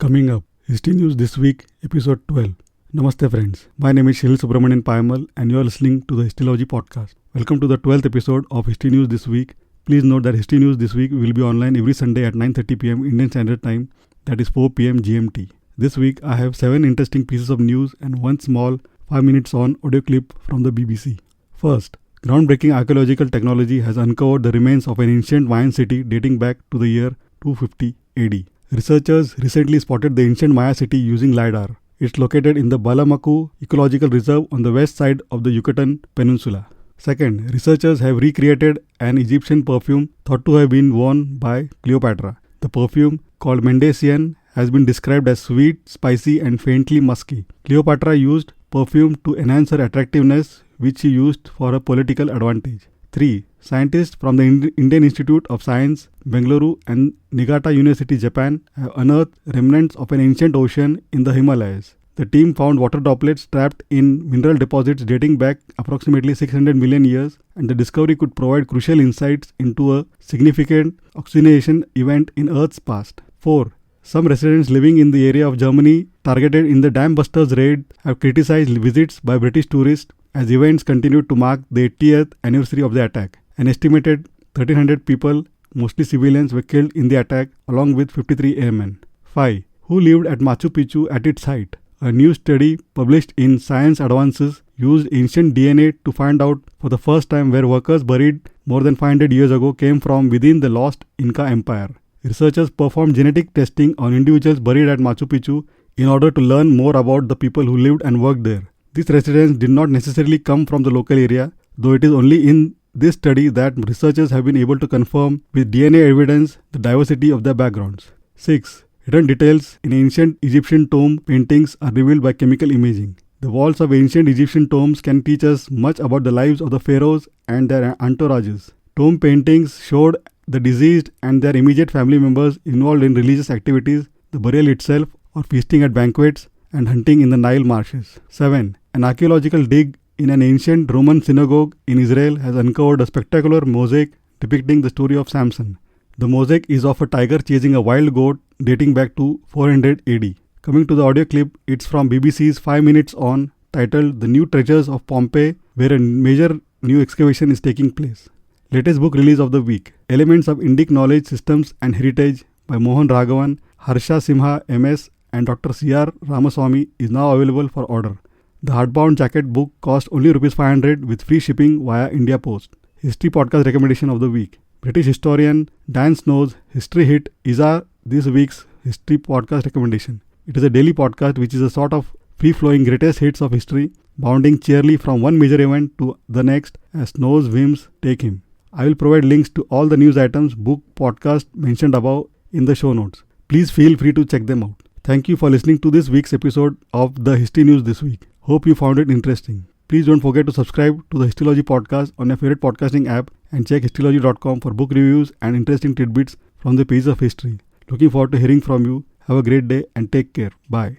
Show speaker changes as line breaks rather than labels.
Coming up, History News This Week, Episode 12. Namaste friends, my name is Shil Subramanian Payamal and you are listening to the Histology Podcast. Welcome to the 12th episode of History News This Week. Please note that History News This Week will be online every Sunday at 9:30 pm Indian Standard Time, that is 4 pm GMT. This week I have 7 interesting pieces of news and one small 5 minutes on audio clip from the BBC. First, groundbreaking archaeological technology has uncovered the remains of an ancient Mayan city dating back to the year 250 AD. Researchers recently spotted the ancient Maya city using LiDAR. It's located in the Balamaku Ecological Reserve on the west side of the Yucatan Peninsula. Second, researchers have recreated an Egyptian perfume thought to have been worn by Cleopatra. The perfume, called Mendesian, has been described as sweet, spicy and faintly musky. Cleopatra used perfume to enhance her attractiveness, which she used for a political advantage. 3. Scientists from the Indian Institute of Science, Bengaluru and Niigata University, Japan have unearthed remnants of an ancient ocean in the Himalayas. The team found water droplets trapped in mineral deposits dating back approximately 600 million years, and the discovery could provide crucial insights into a significant oxygenation event in Earth's past. 4. Some residents living in the area of Germany targeted in the Dam Busters raid have criticized visits by British tourists as events continued to mark the 80th anniversary of the attack. An estimated 1,300 people, mostly civilians, were killed in the attack along with 53 airmen. 5. Who lived at Machu Picchu at its height? A new study published in Science Advances used ancient DNA to find out for the first time where workers buried more than 500 years ago came from within the lost Inca Empire. Researchers performed genetic testing on individuals buried at Machu Picchu in order to learn more about the people who lived and worked there. These residents did not necessarily come from the local area, though it is only in this study that researchers have been able to confirm with DNA evidence the diversity of their backgrounds. 6. Hidden details in ancient Egyptian tomb paintings are revealed by chemical imaging. The walls of ancient Egyptian tombs can teach us much about the lives of the pharaohs and their entourages. Tomb paintings showed the deceased and their immediate family members involved in religious activities, the burial itself, or feasting at banquets and hunting in the Nile marshes. 7. An archaeological dig in an ancient Roman synagogue in Israel has uncovered a spectacular mosaic depicting the story of Samson. The mosaic is of a tiger chasing a wild goat dating back to 400 AD. Coming to the audio clip, it's from BBC's 5 minutes on, titled The New Treasures of Pompeii, where a major new excavation is taking place. Latest book release of the week, Elements of Indic Knowledge Systems and Heritage by Mohan Raghavan, Harsha Simha MS and Dr. C.R. Ramaswamy is now available for order. The hardbound jacket book cost only ₹500 with free shipping via India Post. History podcast recommendation of the week. British historian Dan Snow's history hit is this week's history podcast recommendation. It is a daily podcast which is a sort of free-flowing greatest hits of history, bounding cheerily from one major event to the next as Snow's whims take him. I will provide links to all the news items, book, podcast mentioned above in the show notes. Please feel free to check them out. Thank you for listening to this week's episode of the History News This Week. Hope you found it interesting. Please don't forget to subscribe to the Histology Podcast on your favorite podcasting app and check histology.com for book reviews and interesting tidbits from the pages of history. Looking forward to hearing from you. Have a great day and take care. Bye.